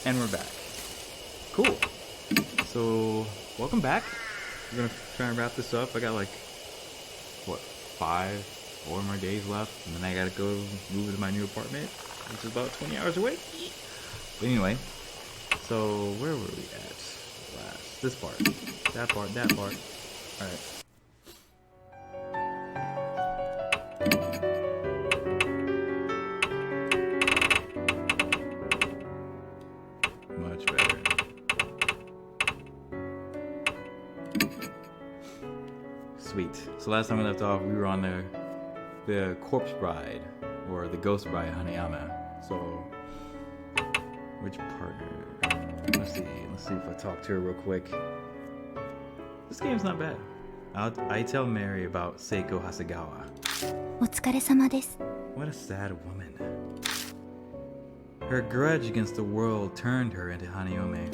And we're back. Cool. So, welcome back. We're gonna try and wrap this up. I got like, what, 4 more days left, and then I gotta go move into my new apartment, which is about 20 hours away. But anyway, so where were we at last? This part. That part. Alright. Much better. Sweet. So last time we left off, we were on the corpse bride, or the ghost bride, Hanayome. So, which partner? Let's see if I talk to her real quick. This game's not bad. I tell Mary about Seiko Hasegawa. お疲れ様です。 What a sad woman. Her grudge against the world turned her into Hanayome.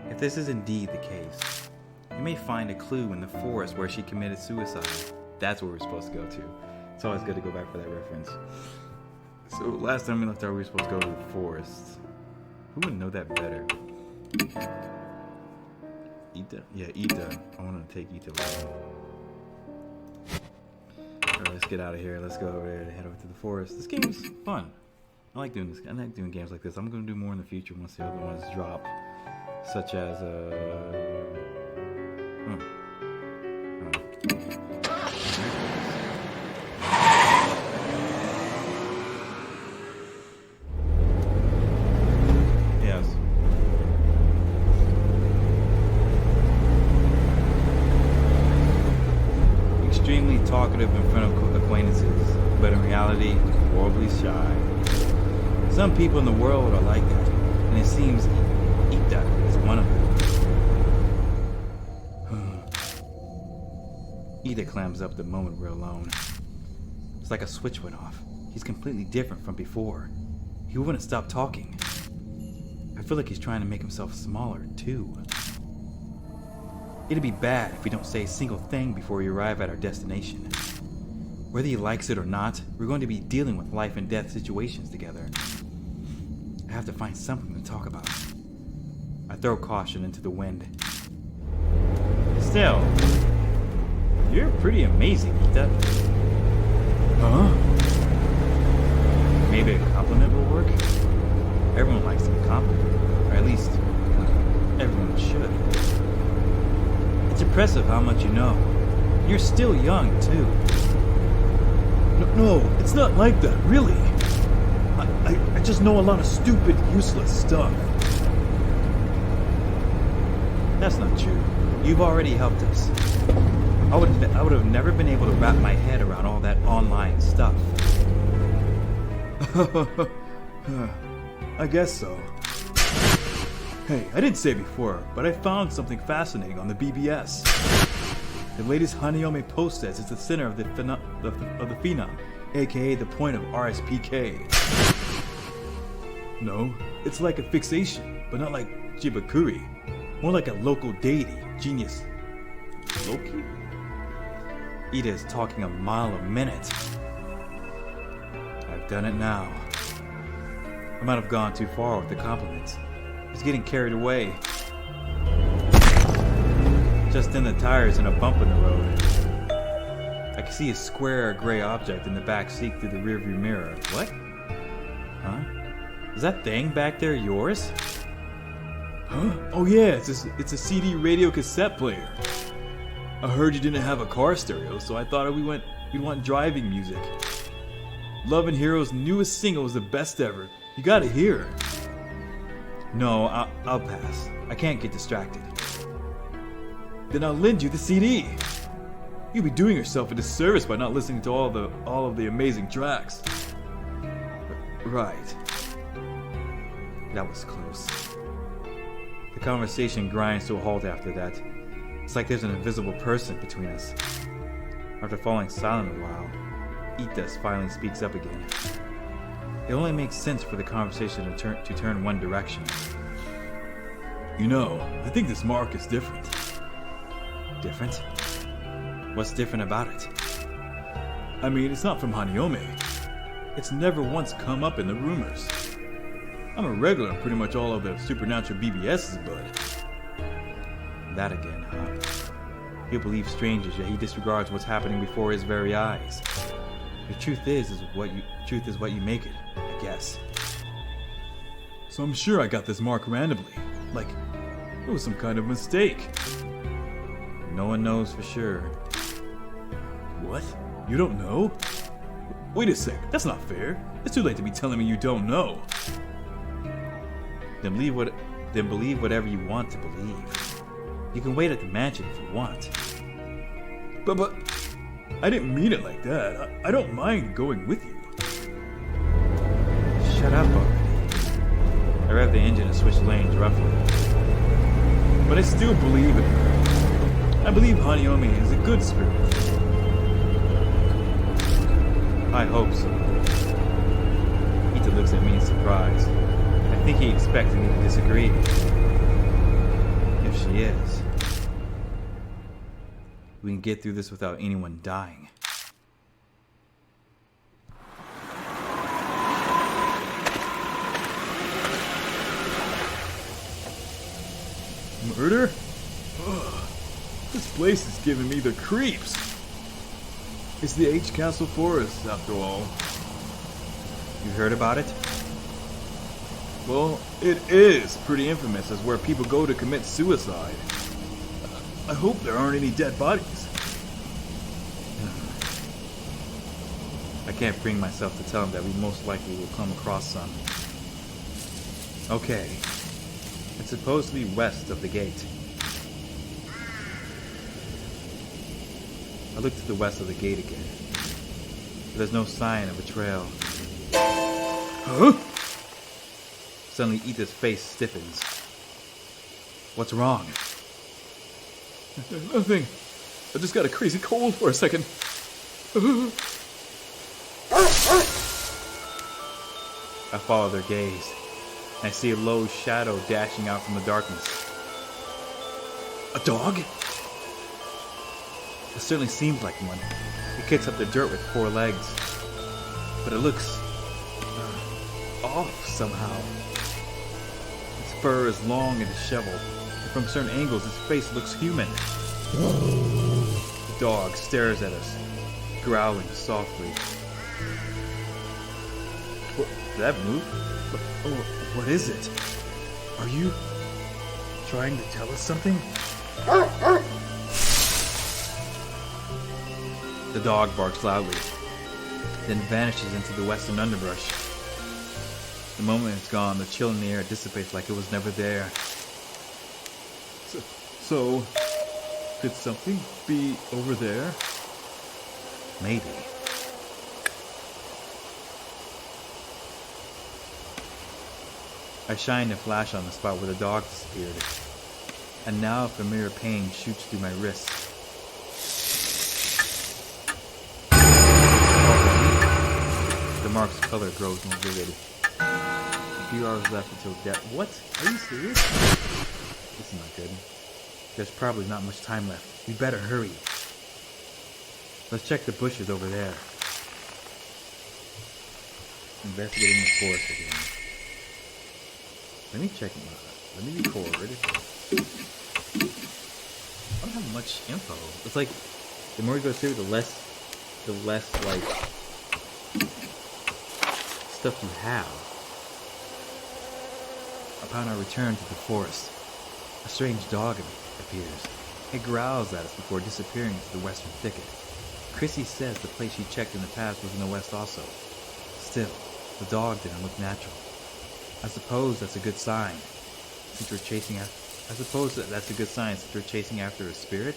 If this is indeed the case, you may find a clue in the forest where she committed suicide. That's where we're supposed to go to. It's always good to go back for that reference. So last time we left out, we were supposed to go to the forest. Who would know that better? Ita? Yeah, Ita. I want to take Ita with me. Alright, let's get out of here. Let's go over there and head over to the forest. This game's fun. I like doing this. I like doing games like this. I'm going to do more in the future once the other ones drop. Such as, Yes. Extremely talkative in front of acquaintances, but in reality, horribly shy. Some people in the world are like that, and it seems Ita is one of them. Ita clams up the moment we're alone. It's like a switch went off. He's completely different from before. He wouldn't stop talking. I feel like he's trying to make himself smaller, too. It'd be bad if we don't say a single thing before we arrive at our destination. Whether he likes it or not, we're going to be dealing with life and death situations together. I have to find something to talk about. I throw caution into the wind. Still, you're pretty amazing, Ita. Huh? Maybe a compliment will work? Everyone likes to be complimented, or at least, everyone should. It's impressive how much you know. You're still young, too. No, it's not like that, really. I just know a lot of stupid, useless stuff. That's not true. You've already helped us. I would have never been able to wrap my head around all that online stuff. I guess so. Hey, I didn't say before, but I found something fascinating on the BBS. The latest Hanayome post says it's the center of the phenom, aka the point of RSPK. No, it's like a fixation, but not like Jibakuri. More like a local deity, genius. Loki? Ida is talking a mile a minute. I've done it now. I might have gone too far with the compliments. He's getting carried away. Just then the tire's in a bump in the road. I can see a square gray object in the back seat through the rearview mirror. What? Huh? Is that thing back there yours? Huh? Oh yeah, it's a CD radio cassette player. I heard you didn't have a car stereo, so I thought we'd want driving music. Love and Hero's newest single is the best ever. You gotta hear it. No, I'll pass. I can't get distracted. Then I'll lend you the CD. You'll be doing yourself a disservice by not listening to all of the amazing tracks. Right. That was close. The conversation grinds to a halt after that. It's like there's an invisible person between us. After falling silent a while, Ita finally speaks up again. It only makes sense for the conversation to turn one direction. You know, I think this mark is different. Different? What's different about it? I mean, it's not from Hanayome. It's never once come up in the rumors. I'm a regular in pretty much all of the supernatural BBS's, bud. That again, huh? He'll believe strangers, yet he disregards what's happening before his very eyes. The truth is what you make it, I guess. So I'm sure I got this mark randomly. Like, it was some kind of mistake. No one knows for sure. What? You don't know? Wait a sec, that's not fair. It's too late to be telling me you don't know. Then believe whatever you want to believe. You can wait at the mansion if you want. But I didn't mean it like that. I don't mind going with you. Shut up already. I revved the engine and switched lanes roughly. But I still believe in her. I believe Hanayome is a good spirit. I hope so. Ita looks at me in surprise. I think he expected me to disagree. If she is, we can get through this without anyone dying. Murder? Ugh. This place is giving me the creeps. It's the H Castle Forest, after all. You heard about it? Well, it is pretty infamous as where people go to commit suicide. I hope there aren't any dead bodies. I can't bring myself to tell him that we most likely will come across some. Okay. It's supposed to be west of the gate. I look to the west of the gate again. But there's no sign of a trail. Huh? Suddenly Etha's face stiffens. What's wrong? Nothing. I just got a crazy cold for a second. I follow their gaze. And I see a low shadow dashing out from the darkness. A dog? It certainly seems like one. It kicks up the dirt with 4 legs. But it looks off somehow. Its fur is long and disheveled, and from certain angles its face looks human. The dog stares at us, growling softly. Did that move? What is it? Are you trying to tell us something? The dog barks loudly, then vanishes into the western underbrush. The moment it's gone, the chill in the air dissipates like it was never there. So, could something be over there? Maybe. I shine a flash on the spot where the dog disappeared, and now a familiar pain shoots through my wrists. The mark's color grows more vivid. A few hours left until death. What? Are you serious? This is not good. There's probably not much time left. We better hurry. Let's check the bushes over there. Investigating the forest again. Let me check. Let me record. I don't have much info. It's like the more you go through, the less like stuff you have. Upon our return to the forest, a strange dog appears. It growls at us before disappearing into the western thicket. Chrissy says the place she checked in the past was in the west also. Still, the dog didn't look natural. I suppose that's a good sign. Since we're chasing after a spirit.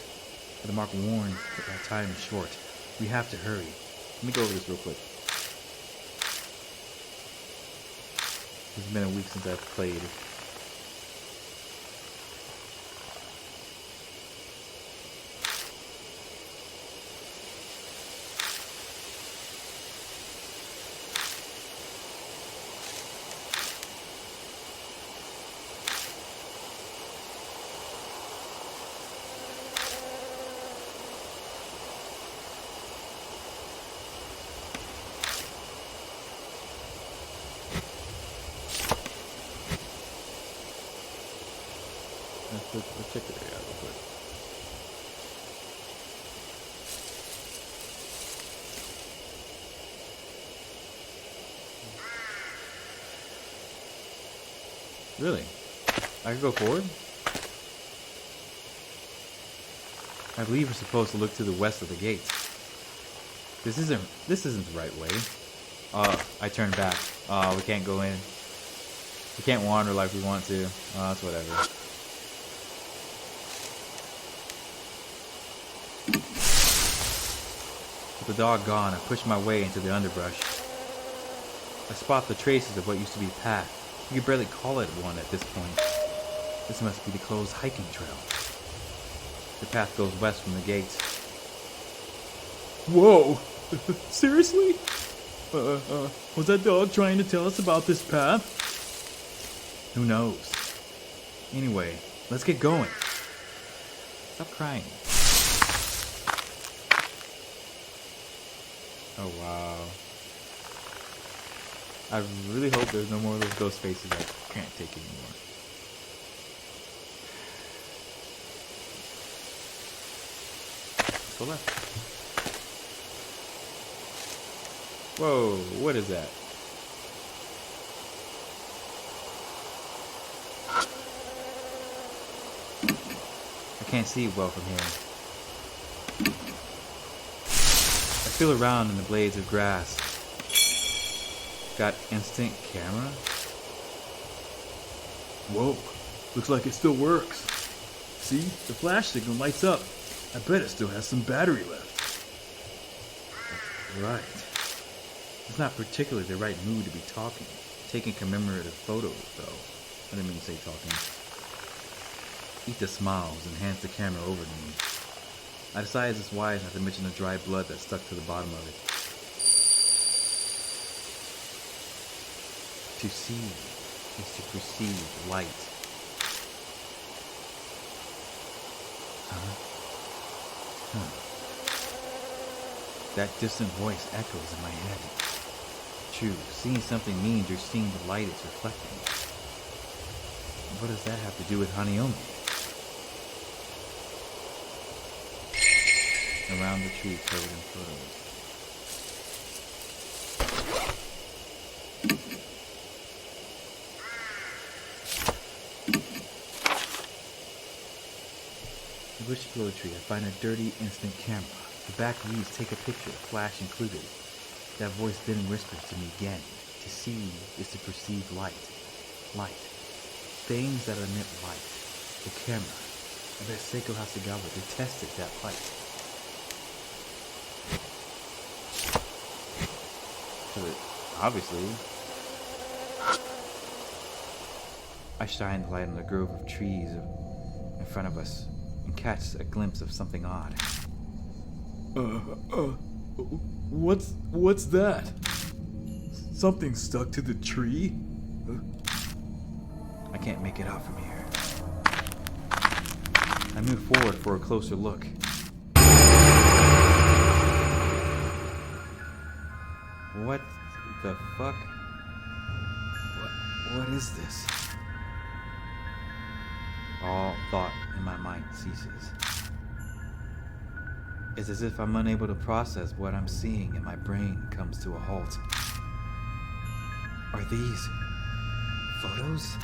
But the mark warns that our time is short. We have to hurry. Let me go over this real quick. It's been a week since I've played. Let's check the area out real quick. Really? I can go forward? I believe we're supposed to look to the west of the gates. This isn't the right way. I turned back. We can't go in. We can't wander like we want to. It's whatever. With the dog gone, I push my way into the underbrush. I spot the traces of what used to be a path. You could barely call it one at this point. This must be the closed hiking trail. The path goes west from the gates. Whoa! Seriously? Was that dog trying to tell us about this path? Who knows? Anyway, let's get going. Stop crying. Oh wow. I really hope there's no more of those ghost faces I can't take anymore. Let's go left. Whoa, what is that? I can't see well from here. I feel around in the blades of grass. Got instant camera? Whoa, looks like it still works. See, the flash signal lights up. I bet it still has some battery left. Right. It's not particularly the right mood to be taking commemorative photos, though. I didn't mean to say talking. Ita smiles and hands the camera over to me. I decide it's wise not to mention the dry blood that stuck to the bottom of it. To see is to perceive light. That distant voice echoes in my head. True, seeing something means you're seeing the light it's reflecting. What does that have to do with Hanayome? Around the tree covered in photos. I wish below the tree I find a dirty instant camera. The back reads, take a picture, flash included. That voice then whispers to me again. To see is to perceive light. Light. Things that emit light. The camera. I bet Seiko Hasegawa detested that light. Obviously. I shine the light on the grove of trees in front of us and catch a glimpse of something odd. What's that? Something stuck to the tree? I can't make it out from here. I move forward for a closer look. What the fuck? What is this? All thought in my mind ceases. It's as if I'm unable to process what I'm seeing and my brain comes to a halt. Are these photos?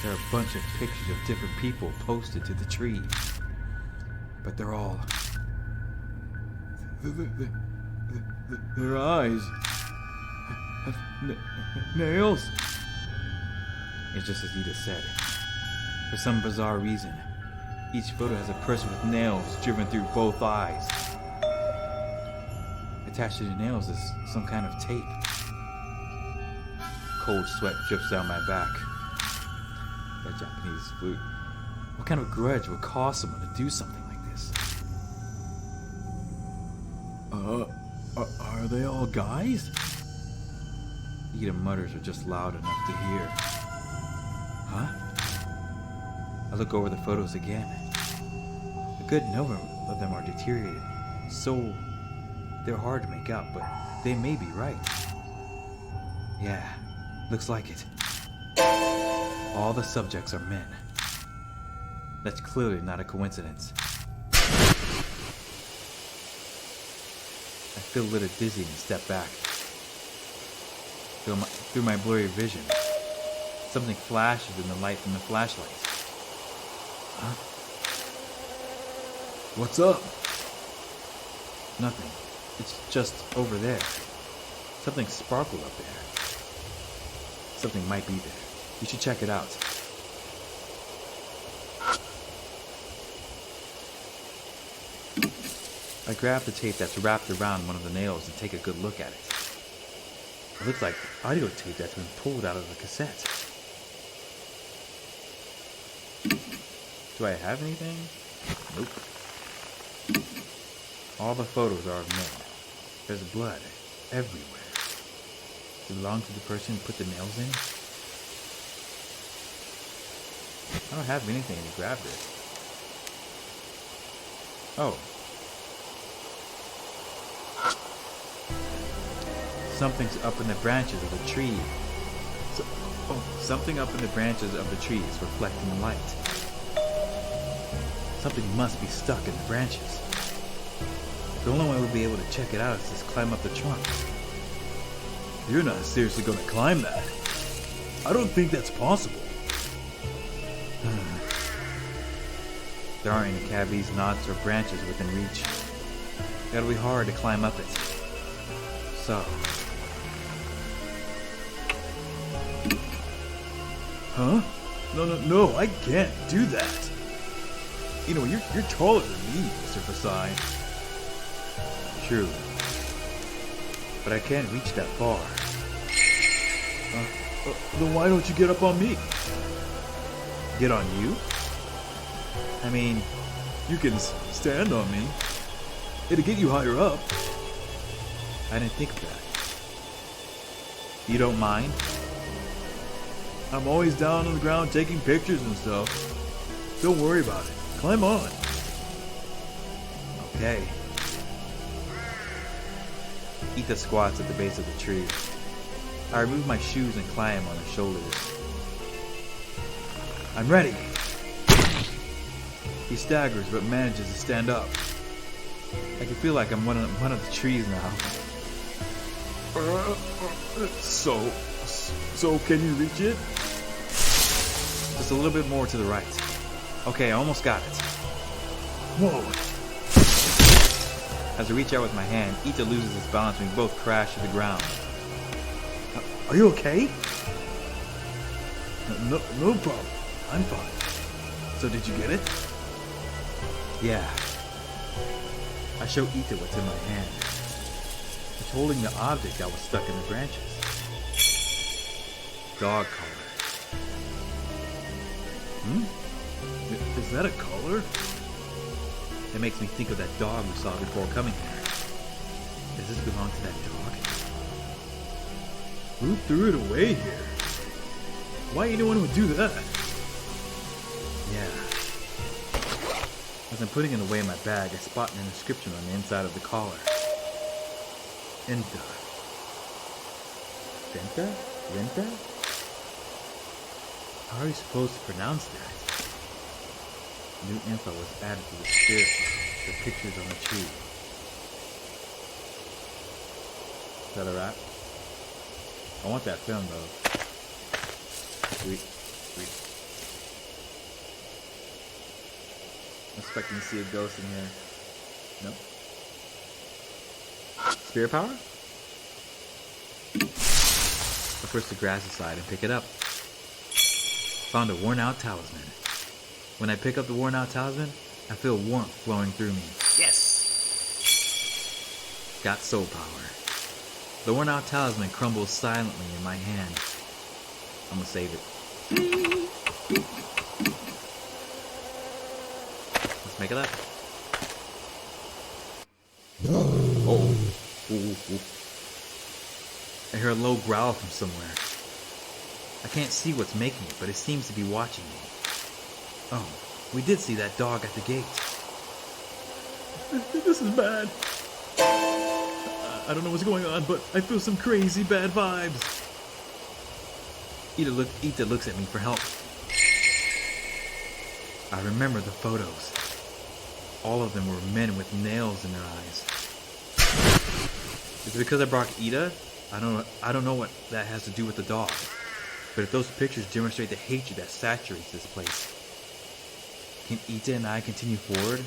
There are a bunch of pictures of different people posted to the tree. But they're all... Their eyes have nails. It's just as Ida said. For some bizarre reason, each photo has a person with nails driven through both eyes. Attached to the nails is some kind of tape. Cold sweat drips down my back. That Japanese flute. What kind of grudge would cause someone to do something like this? Are they all guys? Ida mutters are just loud enough to hear. Huh? I look over the photos again. A good number of them are deteriorated, so they're hard to make out, but they may be right. Yeah, looks like it. All the subjects are men. That's clearly not a coincidence. I feel a little dizzy and step back. Through my blurry vision, something flashes in the light from the flashlight. Huh? What's up? Nothing. It's just over there. Something sparkled up there. Something might be there. You should check it out. I grab the tape that's wrapped around one of the nails and take a good look at it. It looks like audio tape that's been pulled out of the cassette. Do I have anything? Nope. All the photos are of men. There's blood everywhere. Does it belong to the person who put the nails in? I don't have anything to grab this. Oh. Something's up in the branches of the tree. Something up in the branches of the tree is reflecting the light. Something must be stuck in the branches. The only way we'll be able to check it out is just climb up the trunk. You're not seriously gonna climb that. I don't think that's possible. There aren't any cavities, knots, or branches within reach. It'll be hard to climb up it. So... Huh? No, I can't do that. You know, you're taller than me, Mr. Fasai. True. But I can't reach that far. Then why don't you get up on me? Get on you? I mean... You can stand on me. It'll get you higher up. I didn't think of that. You don't mind? I'm always down on the ground taking pictures and stuff. Don't worry about it. Climb on. Okay. Ita squats at the base of the tree. I remove my shoes and climb on her shoulders. I'm ready. He staggers but manages to stand up. I can feel like I'm one of the trees now. So can you reach it? Just a little bit more to the right. Okay, I almost got it. Whoa. As I reach out with my hand, Ita loses his balance and we both crash to the ground. Are you okay? No problem. I'm fine. So did you get it? Yeah. I show Ita what's in my hand. It's holding the object that was stuck in the branches. Dog collar. Is that a collar? It makes me think of that dog we saw before coming here. Does this belong to that dog? Who threw it away here? Why anyone would do that? Yeah. As I'm putting it away in my bag, I spot an inscription on the inside of the collar. Enta. Denta? Renta? How are you supposed to pronounce that? New info was added to the spirit book, the pictures on the tree. Is that a wrap? I want that film though. Sweet. I'm expecting to see a ghost in here. No? Spirit power? I push the grass aside and pick it up. Found a worn out talisman. When I pick up the worn out talisman, I feel warmth flowing through me. Yes! Got soul power. The worn out talisman crumbles silently in my hand. I'm gonna save it. Let's make it up. Oh. Ooh. I hear a low growl from somewhere. I can't see what's making it, but it seems to be watching me. Oh, we did see that dog at the gate. This is bad. I don't know what's going on, but I feel some crazy bad vibes. Ita looks at me for help. I remember the photos. All of them were men with nails in their eyes. Is it because I brought Ida? I don't know what that has to do with the dog. But if those pictures demonstrate the hatred that saturates this place, can Ita and I continue forward?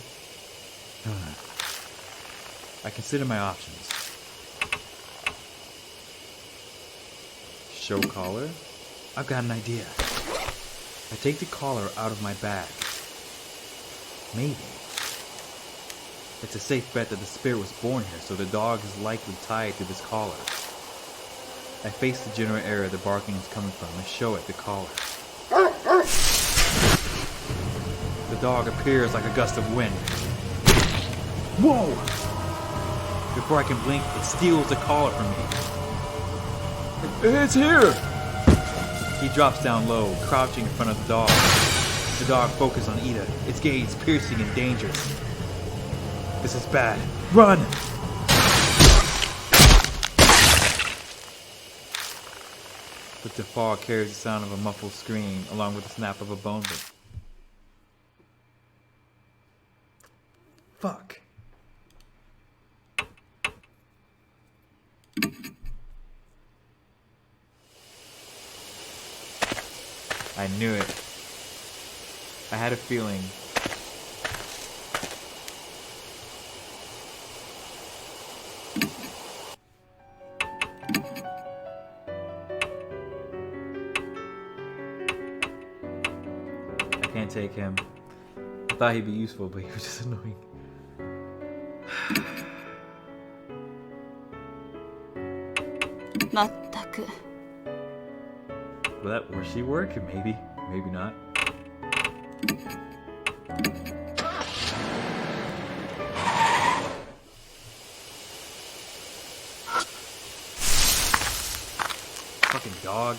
I consider my options. Show collar? I've got an idea. I take the collar out of my bag. Maybe. It's a safe bet that the spirit was born here, so the dog is likely tied to this collar. I face the general area the barking is coming from and show it the collar. The dog appears like a gust of wind. Whoa! Before I can blink, it steals the collar from me. It's here! He drops down low, crouching in front of the dog. The dog focuses on Ida, its gaze piercing and dangerous. This is bad. Run! The fog carries the sound of a muffled scream, along with the snap of a bone. Fuck. I knew it. I had a feeling. I can't take him. I thought he'd be useful, but he was just annoying. Will she work? Maybe. Maybe not. Fucking dog.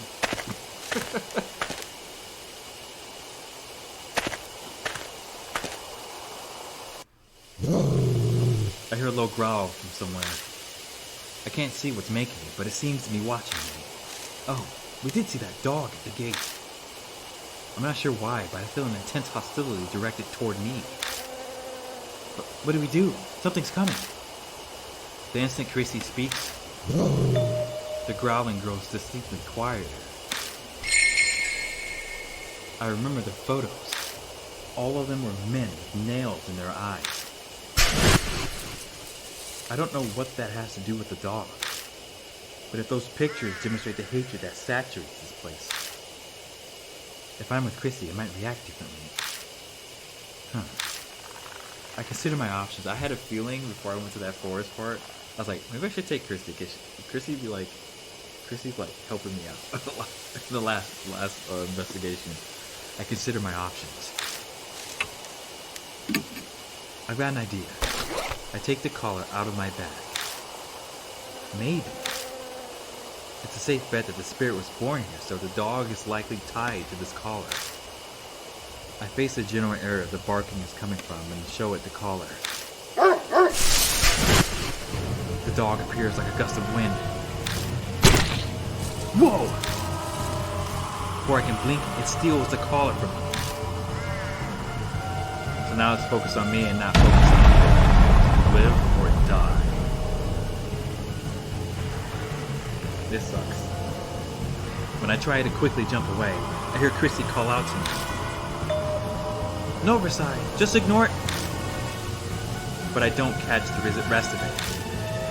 I hear a low growl from somewhere. I can't see what's making it, but it seems to be watching me. Oh, we did see that dog at the gate. I'm not sure why, but I feel an intense hostility directed toward me. But what do we do? Something's coming. The instant Chrissy speaks, the growling grows distinctly quieter. I remember the photos. All of them were men with nails in their eyes. I don't know what that has to do with the dog. But if those pictures demonstrate the hatred that saturates this place, if I'm with Chrissy, I might react differently. I consider my options. I had a feeling before I went to that forest part. I was like, maybe I should take Chrissy, because Chrissy's like helping me out. The last investigation. I consider my options. I've got an idea. I take the collar out of my bag. Maybe. It's a safe bet that the spirit was born here, so the dog is likely tied to this collar. I face the general area the barking is coming from and show it the collar. The dog appears like a gust of wind. Whoa! Before I can blink, it steals the collar from me. So now it's focused on me and not focused on you. Live or die. This sucks. When I try to quickly jump away, I hear Chrissy call out to me. No, Versailles, just ignore it. But I don't catch the rest of it.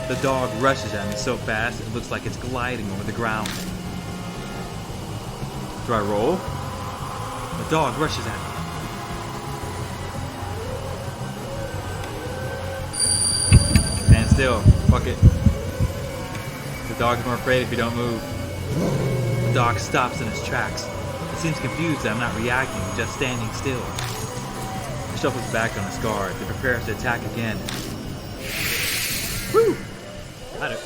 The dog rushes at me so fast it looks like it's gliding over the ground. Do I roll? The dog rushes at me. Stand still. Fuck it. The dog's more afraid if you don't move. The dog stops in its tracks. It seems confused that I'm not reacting, just standing still. He shuffles back on his guard to prepare to attack again. Woo! Got it.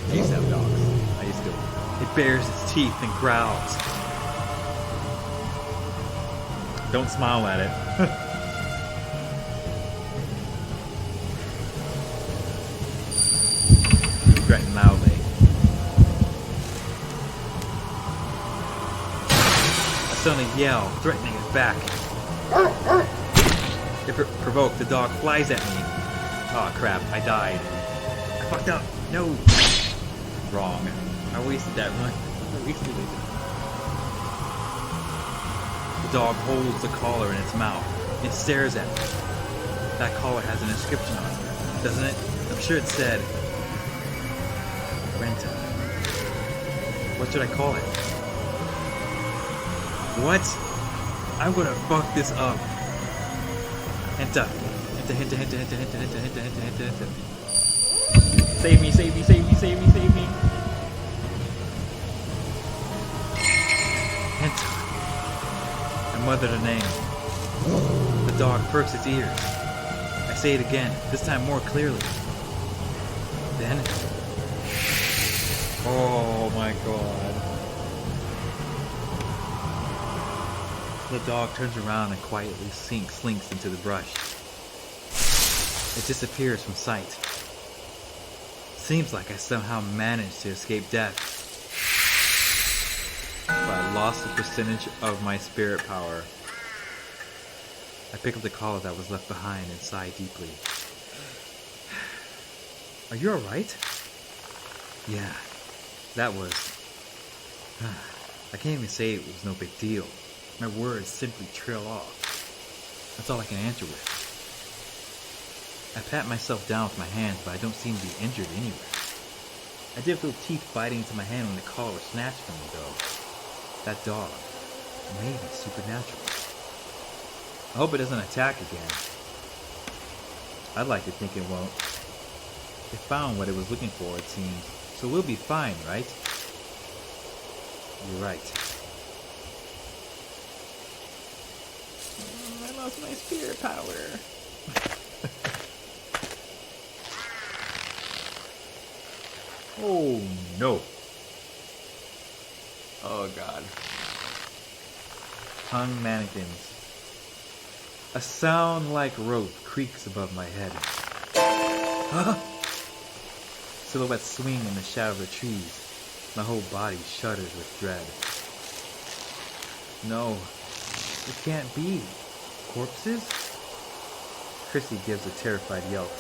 I used to have dogs. I used to. It bares its teeth and growls. Don't smile at it. Threaten loudly. A suddenly yell, threatening his back. If provoked, the dog flies at me. Oh crap, I died. I fucked up. No. Wrong. I wasted that run. I wasted it. The dog holds the collar in its mouth. It stares at me. That collar has an inscription on it, doesn't it? I'm sure it said Renta. What should I call it? What? I'm gonna fuck this up. Henta. Henta, henta, henta, henta, henta, henta, henta, henta, henta, henta. Save me, save me, save me, save me, save me. Henta. I muttered a name. The dog perks its ears. I say it again, this time more clearly. Then... Oh my god. The dog turns around and quietly slinks into the brush. It disappears from sight. Seems like I somehow managed to escape death. But I lost a percentage of my spirit power. I pick up the collar that was left behind and sigh deeply. Are you alright? Yeah, that was... I can't even say it was no big deal. My words simply trail off. That's all I can answer with. I pat myself down with my hands, but I don't seem to be injured anywhere. I did feel teeth biting into my hand when the collar was snatched from me, though. That dog may be supernatural. I hope it doesn't attack again. I'd like to think it won't. It found what it was looking for, it seems, so we'll be fine, right? You're right. I lost my spirit power. Oh no. Oh god. Hung mannequins. A sound like rope creaks above my head. Silhouettes swing in the shadow of the trees. My whole body shudders with dread. No, it can't be. Corpses? Chrissy gives a terrified yelp.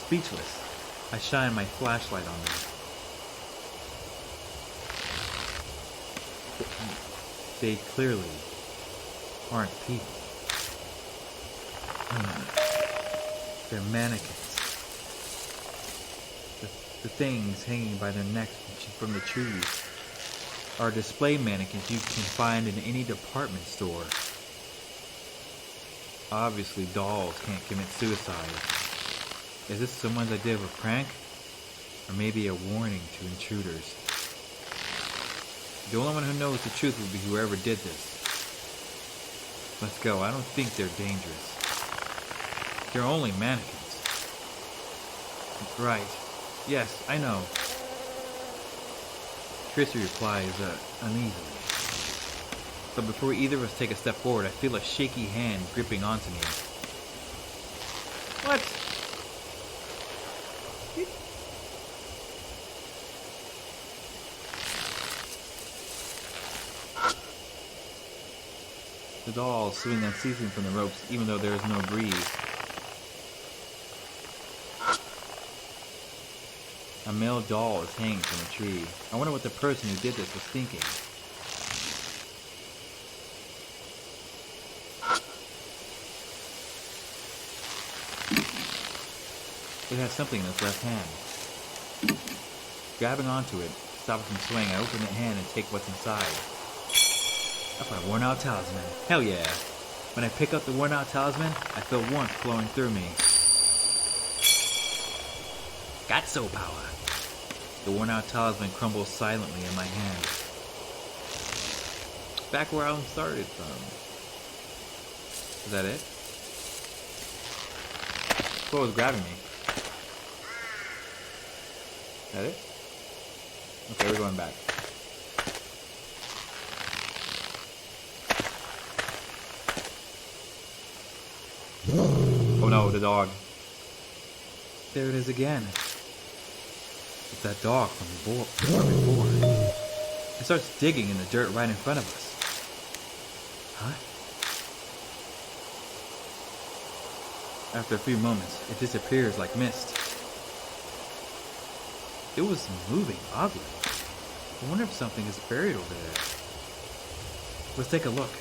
Speechless, I shine my flashlight on them. They clearly aren't people. They're mannequins. The things hanging by their necks from the trees are display mannequins you can find in any department store. Obviously, dolls can't commit suicide. Is this someone's idea of a prank? Or maybe a warning to intruders? The only one who knows the truth will be whoever did this. Let's go. I don't think they're dangerous. They're only mannequins. Right. Yes, I know. Chrissy replies uneasily. But before either of us take a step forward, I feel a shaky hand gripping onto me. What? The dolls swing unceasingly from the ropes, even though there is no breeze. A male doll is hanging from a tree. I wonder what the person who did this was thinking. It has something in its left hand. Grabbing onto it, stop it from swaying, I open the hand and take what's inside. That's my worn-out talisman. Hell yeah! When I pick up the worn-out talisman, I feel warmth flowing through me. Got soul power. The worn-out talisman crumbles silently in my hand. Back where I started from. Is that it? What was grabbing me? Is that it? Okay, we're going back. Oh no, the dog. There it is again. It's that dog from before. It starts digging in the dirt right in front of us. Huh? After a few moments, it disappears like mist. It was moving, oddly. I wonder if something is buried over there. Let's take a look.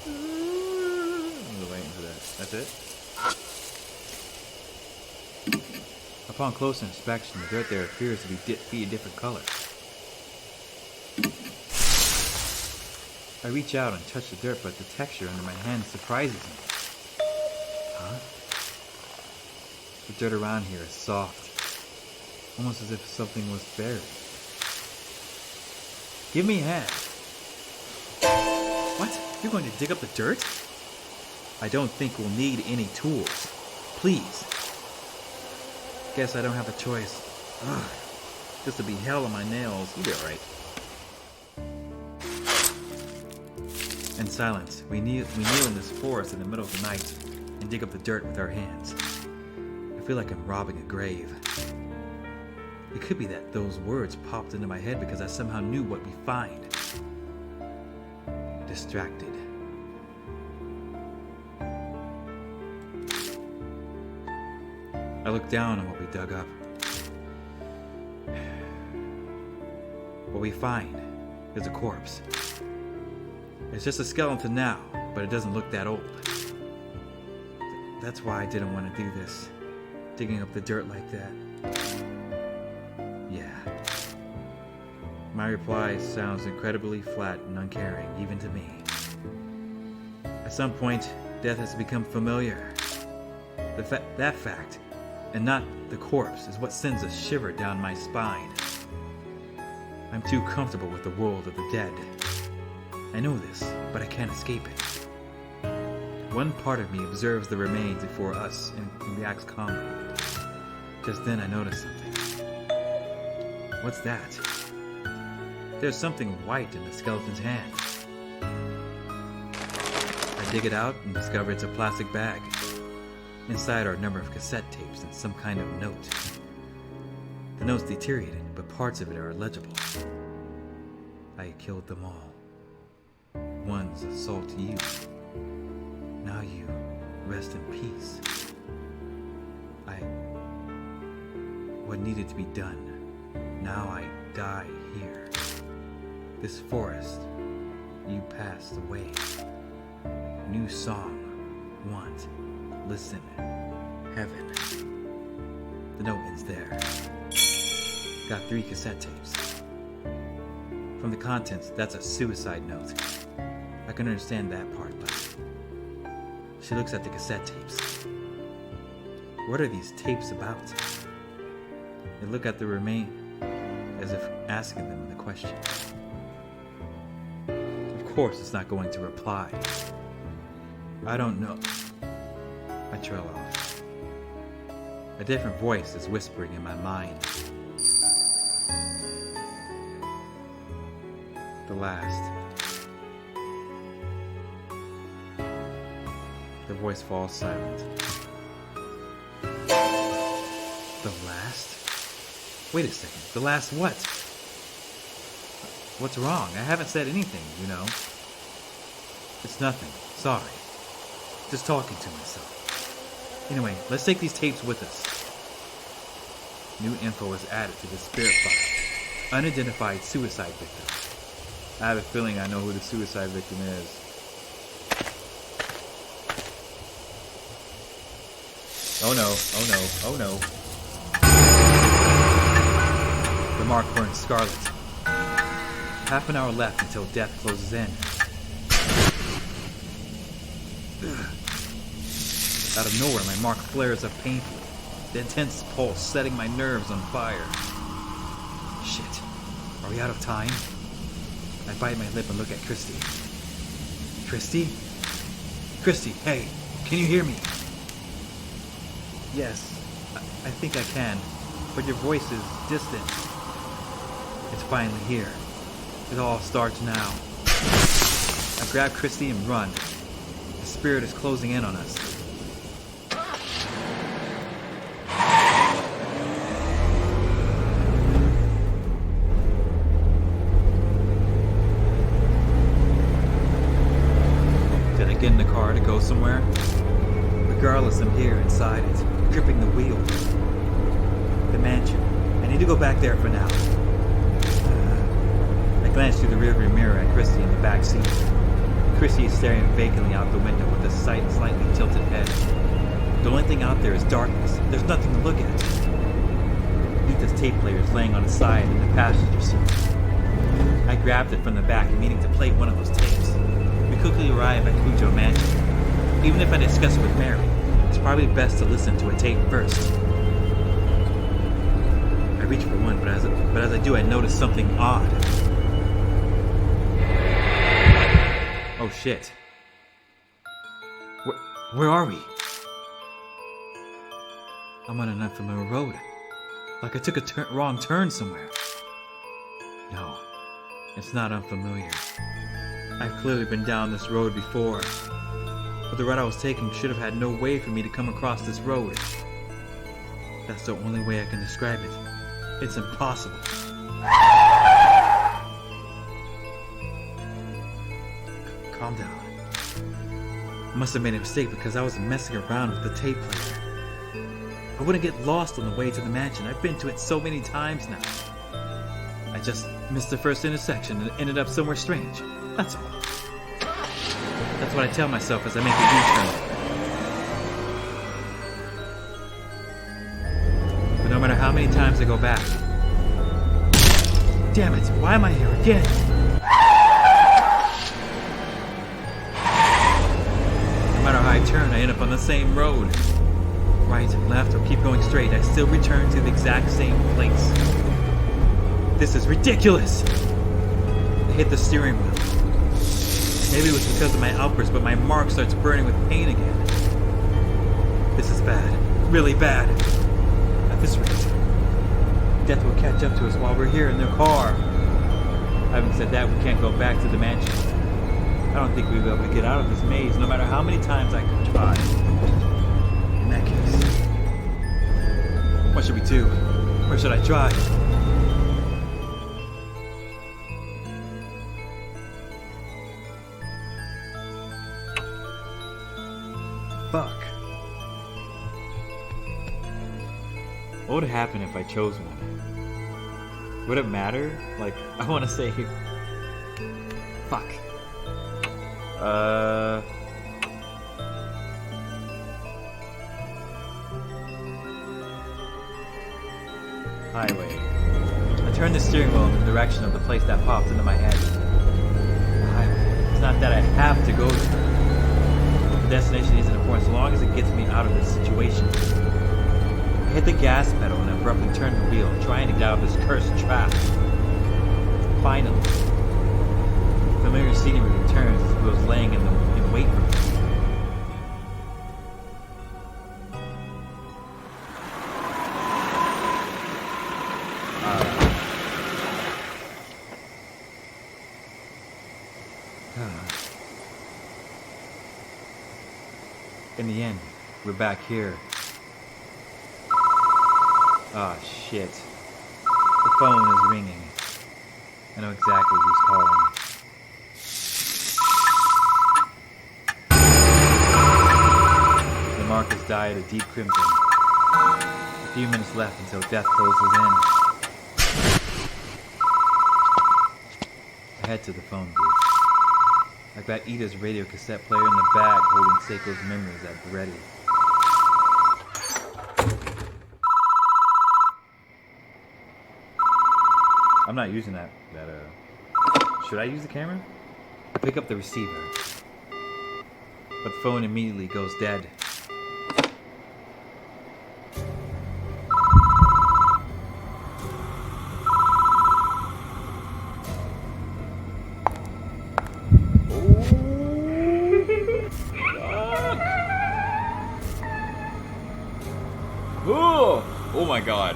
I'm waiting for that. That's it? Upon closer inspection, the dirt there appears to be a different color. I reach out and touch the dirt, but the texture under my hand surprises me. Huh? The dirt around here is soft, almost as if something was buried. Give me a hand. What? You're going to dig up the dirt? I don't think we'll need any tools. Please. Guess I don't have a choice. Ugh. This will be hell on my nails. You'll be alright. In silence, we kneel in this forest in the middle of the night and dig up the dirt with our hands. I feel like I'm robbing a grave. It could be that those words popped into my head because I somehow knew what we find. Distracted. I look down on what we dug up. What we find is a corpse. It's just a skeleton now, but it doesn't look that old. That's why I didn't want to do this. Digging up the dirt like that. Yeah. My reply sounds incredibly flat and uncaring, even to me. At some point, death has become familiar. That fact, and not the corpse, is what sends a shiver down my spine. I'm too comfortable with the world of the dead. I know this, but I can't escape it. One part of me observes the remains before us and reacts calmly. Just then I notice something. What's that? There's something white in the skeleton's hand. I dig it out and discover it's a plastic bag. Inside are a number of cassette tapes and some kind of note. The note's deteriorated, but parts of it are legible. I killed them all. One's a soul to you. Now you rest in peace. What needed to be done. Now I die here. This forest, you passed away. New song, want, listen, heaven. The note ends there. Got 3 cassette tapes. From the contents, that's a suicide note. I can understand that part, but... She looks at the cassette tapes. What are these tapes about? They look at the remain as if asking them the question. Of course it's not going to reply. I don't know. I trail off. A different voice is whispering in my mind. The last. The voice falls silent. The last? Wait a second. The last what? What's wrong? I haven't said anything, you know. It's nothing. Sorry. Just talking to myself. Anyway, let's take these tapes with us. New info is added to the spirit file. Unidentified suicide victim. I have a feeling I know who the suicide victim is. Oh no, oh no, oh no. The mark burns scarlet. Half an hour left until death closes in. Out of nowhere, my mark flares up painfully. The intense pulse setting my nerves on fire. Shit. Are we out of time? I bite my lip and look at Christy. Christy? Christy, hey, can you hear me? Yes, I think I can, but your voice is distant. It's finally here. It all starts now. I grab Christy and run. The spirit is closing in on us. a car to go somewhere? Regardless, I'm here inside it, gripping the wheel. The mansion. I need to go back there for now. I glance through the rearview mirror at Christy in the back seat. Christy is staring vacantly out the window with a slightly tilted head. The only thing out there is darkness. There's nothing to look at. Etha's tape player is laying on its side in the passenger seat. I grabbed it from the back, meaning to play one of those tapes. We quickly arrive at Cujo Mansion. Even if I discuss it with Mary, it's probably best to listen to a tape first. I reach for one, but as I do, I notice something odd. Oh shit. Where are we? I'm on an unfamiliar road. Like I took a wrong turn somewhere. No, it's not unfamiliar. I've clearly been down this road before. But the route I was taking should have had no way for me to come across this road. That's the only way I can describe it. It's impossible. Calm down. I must have made a mistake because I was messing around with the tape player. I wouldn't get lost on the way to the mansion. I've been to it so many times now. I just missed the first intersection and ended up somewhere strange. That's all. That's what I tell myself as I make a U-turn. But no matter how many times I go back... Damn it, why am I here again? No matter how I turn, I end up on the same road. Right, left, or keep going straight, I still return to the exact same place. This is ridiculous! I hit the steering wheel. Maybe it was because of my outburst, but my mark starts burning with pain again. This is bad. Really bad. At this rate, death will catch up to us while we're here in the car. Having said that, we can't go back to the mansion. I don't think we'll be able to get out of this maze, no matter how many times I can try. In that case, what should we do? Where should I try? Fuck. What would happen if I chose one? Would it matter? Like, I want to say... Fuck. Highway. I turned the steering wheel in the direction of the place that popped into my head. The highway. It's not that I have to go there. The destination isn't important as long as it gets me out of this situation. I hit the gas pedal and abruptly turned the wheel, trying to get out of this cursed trap. Finally, familiar scenery returns as if it was laying in wait for me. In the end, we're back here. Ah, shit. The phone is ringing. I know exactly who's calling. The mark has dyed a deep crimson. A few minutes left until death closes in. I head to the phone booth. I've got Ida's radio cassette player in the bag holding Seiko's memories at the ready. I'm not using that. Should I use the camera? I pick up the receiver. But the phone immediately goes dead. Oh my god.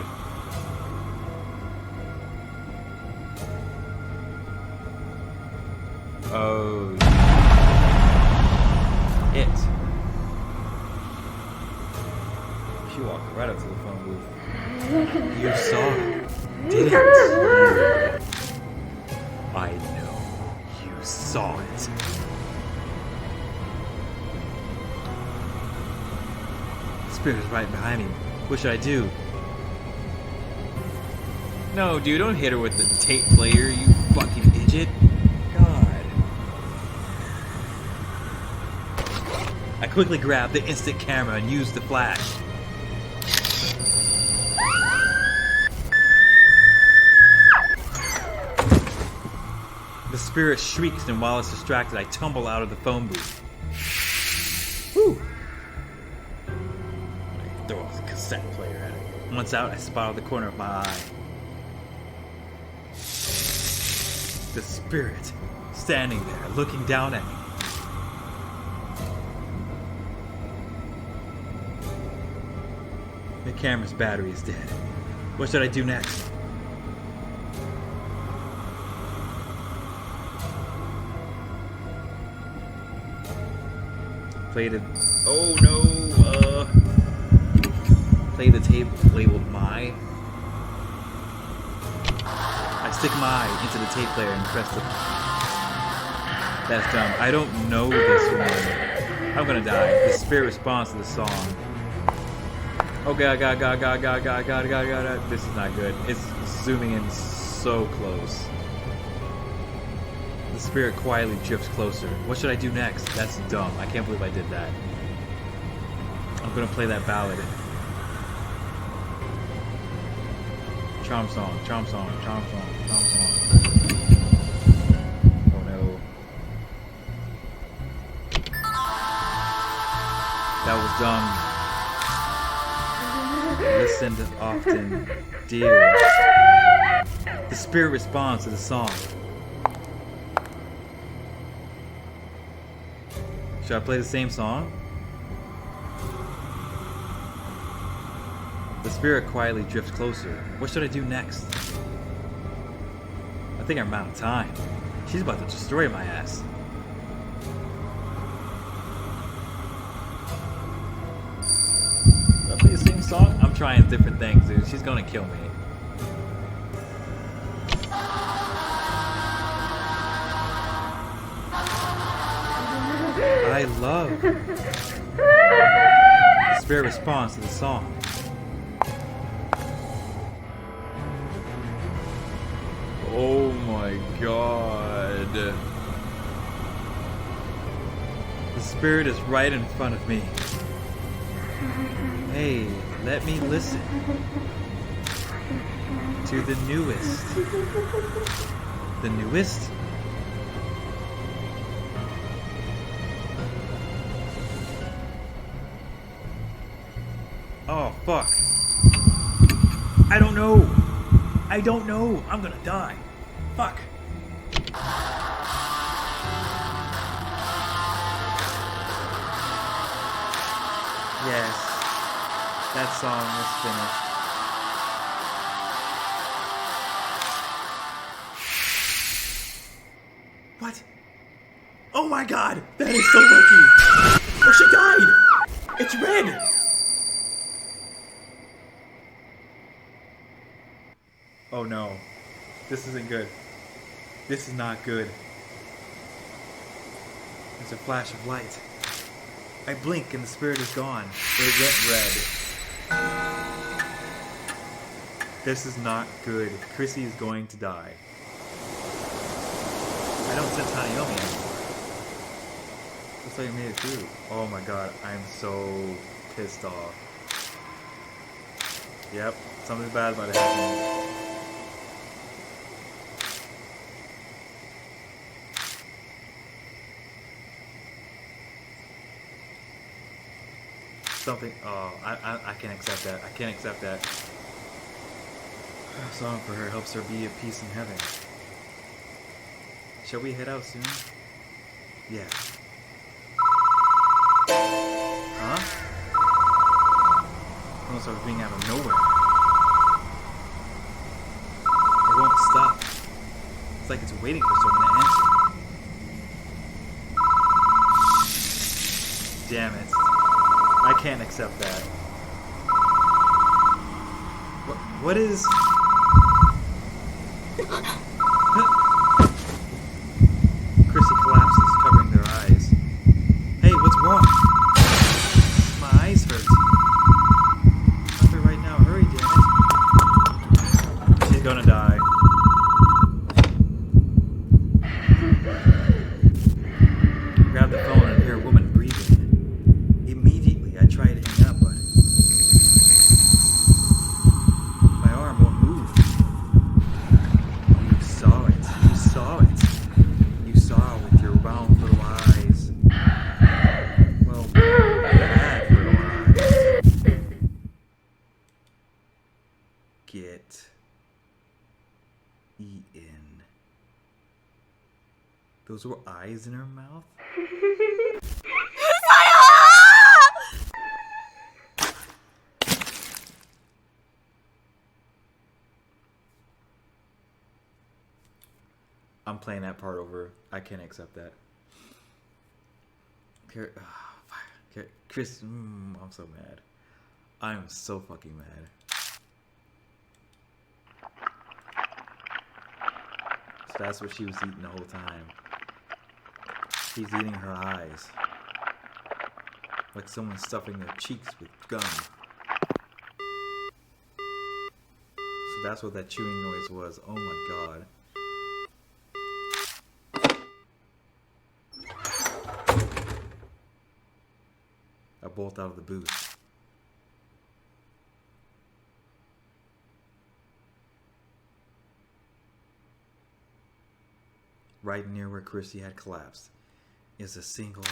Oh. It. She walked right up to the phone booth. You saw it, didn't you? I know. You saw it. spirit is right behind me. What should I do? No, dude, don't hit her with the tape player, you fucking idiot. God. I quickly grabbed the instant camera and used the flash. The spirit shrieks, and while it's distracted, I tumble out of the phone booth. Whew! I throw a cassette player at it. Once out, I spot out the corner of my eye. The spirit, standing there, looking down at me. The camera's battery is dead. What should I do next? Play the... Oh no! Play the tape labeled My. I stick my eye into the tape player and press the... That's dumb. I don't know this one. I'm gonna die. The spirit responds to the song. Oh god. This is not good. It's zooming in so close. The spirit quietly drifts closer. What should I do next? That's dumb. I can't believe I did that. I'm gonna play that ballad. Charm song. Oh no. That was dumb. Listened often, dear. The spirit responds to the song. Should I play the same song? The spirit quietly drifts closer. What should I do next? I think I'm out of time. She's about to destroy my ass. Should I play the same song? I'm trying different things, dude. She's gonna kill me. I love. The spirit responds to the song. Oh my god. The spirit is right in front of me. Hey, let me listen to the newest. The newest? Oh, fuck. I don't know. I'm gonna die. Fuck. Yes. That song is finished. What? Oh my god! That is so lucky! Oh, she died! It's red! Oh no. This isn't good. This is not good. There's a flash of light. I blink and the spirit is gone. It went red. This is not good. Chrissy is going to die. I don't sense Hanayome anymore. Looks like I made it through. Oh my god, I'm so pissed off. Yep, something bad about to happen. Something. Oh, I can't accept that. I can't accept that. A song for her helps her be at peace in heaven. Shall we head out soon? Yeah. Huh? Almost I was being out of nowhere. It won't stop. It's like it's waiting for someone to answer. Damn it. I can't accept that. What is... Chrissy collapses, covering their eyes. Hey, what's wrong? My eyes hurt. Those were eyes in her mouth? I'm playing that part over. I can't accept that. Chris, I'm so mad. I'm so fucking mad. So that's what she was eating the whole time. She's eating her eyes. Like someone stuffing their cheeks with gum. So that's what that chewing noise was. Oh my god. I bolt out of the booth. Right near where Chrissy had collapsed is a single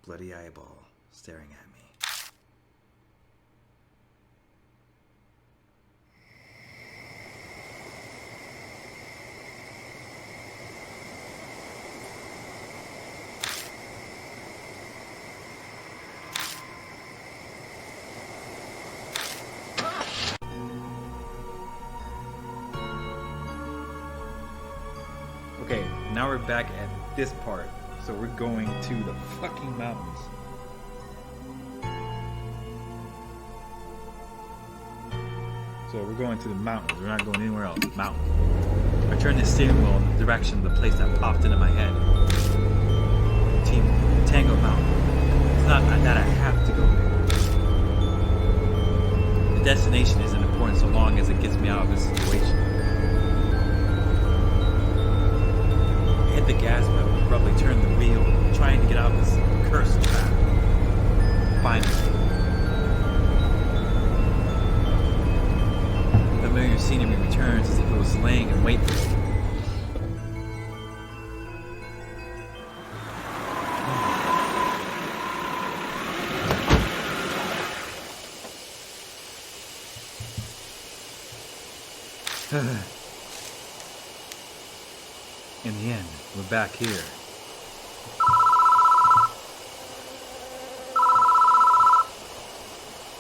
bloody eyeball staring at me. Okay, now we're back at this part. So we're going to the fucking mountains. So we're going to the mountains. We're not going anywhere else. Mountains. I turned the steering wheel in the direction of the place that popped into my head. Team Tango Mountain. It's not that I have to go there. The destination isn't important so long as it gets me out of this situation. Hit the gas pedal, abruptly turned the wheel, trying to get out of this cursed trap. Finally. The familiar scenery returns as if it was laying in wait for me. In the end, we're back here.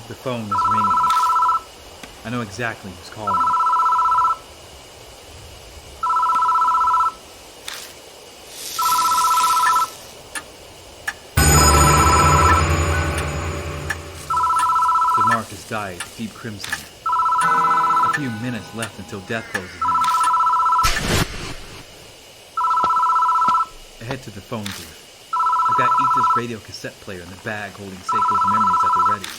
The phone is ringing. I know exactly who's calling. The mark is dyed deep crimson. A few minutes left until death closes in. I head to the phone booth. I've got Ita's radio cassette player in the bag holding Seiko's memories at the ready.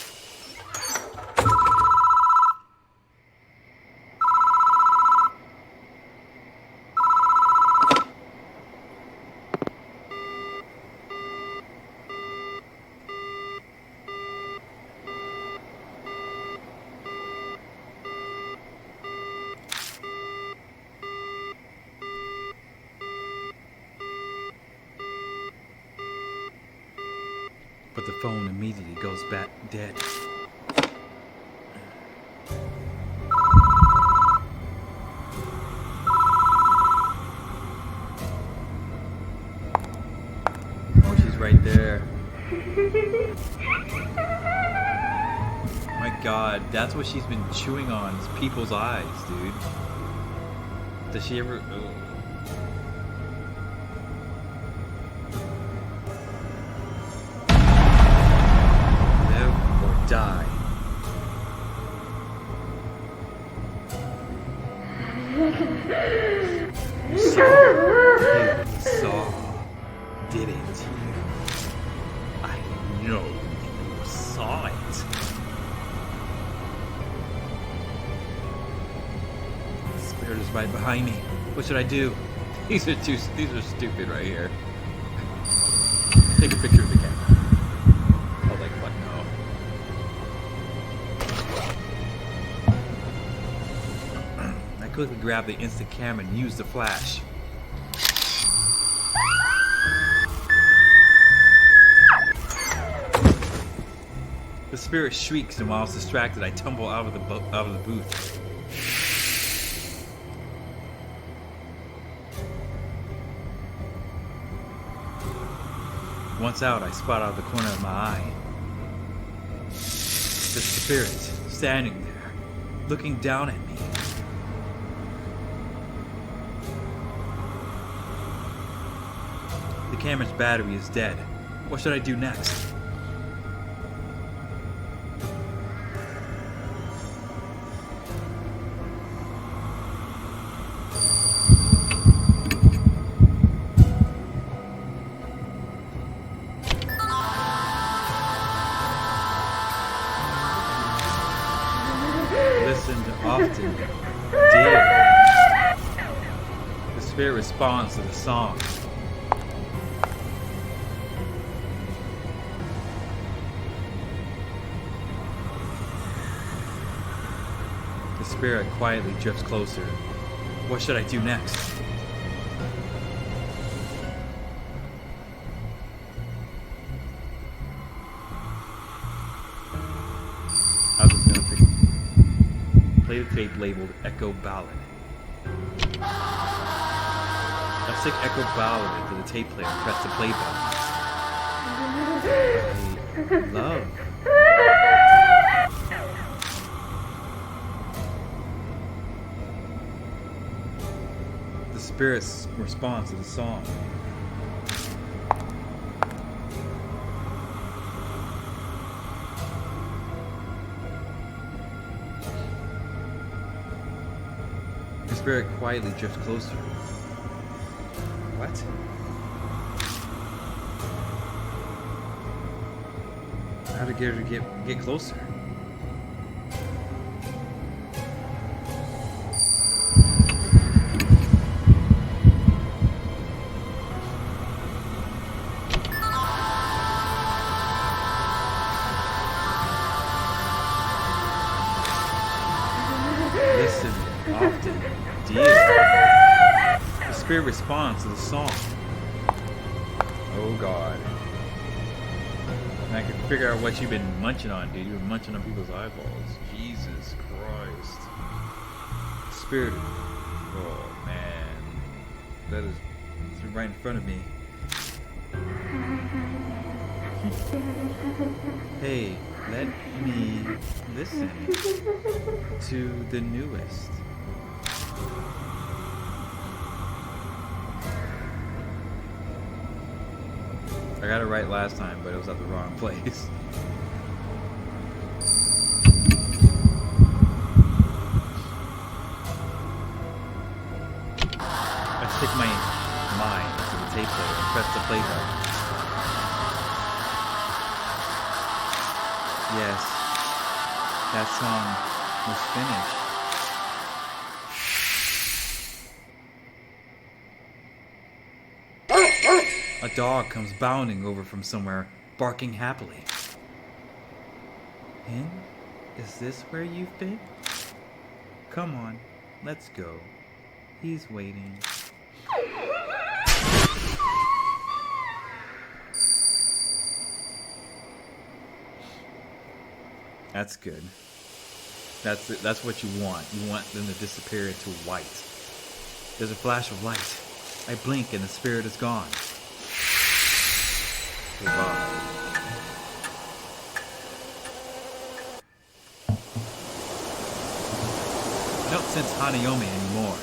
But the phone immediately goes back dead. Oh, she's right there. My god, that's what she's been chewing on, is people's eyes, dude. Does she ever... Ugh. Die. You saw, didn't you? I know you saw it. The spirit is right behind me. What should I do? These are stupid right here. Take a picture of the camera. I was like, fuck no. I quickly grabbed the instant camera and used the flash. The spirit shrieks, and while I was distracted, I tumble out of the booth. Once out, I spot out of the corner of my eye the spirit standing there, looking down at me. The camera's battery is dead. What should I do next? Listened often, dear. The spirit responds to the song. The spirit quietly drifts closer. What should I do next? I was gonna play the tape labeled Echo Ballad. I'll stick Echo Ballad into the tape player and press the play button. I love. The spirit's response to the song. The spirit quietly drifts closer. What? How to get her to get closer? Listen often, dear. The spirit responds to the song. Oh God. And I can figure out what you've been munching on, dude. You've been munching on people's eyeballs. Jesus Christ. Spirit. Oh man. That is it's right in front of me. Hey, let me listen to the newest. I got it right last time, but it was at the wrong place. I stick my mind into the tape player and press the play button. Yes, that song was finished. A dog comes bounding over from somewhere, barking happily. Hen, is this where you've been? Come on, let's go. He's waiting. That's good. That's what you want. You want them to disappear into white. There's a flash of light. I blink and the spirit is gone. Goodbye. I don't sense Hanayome anymore.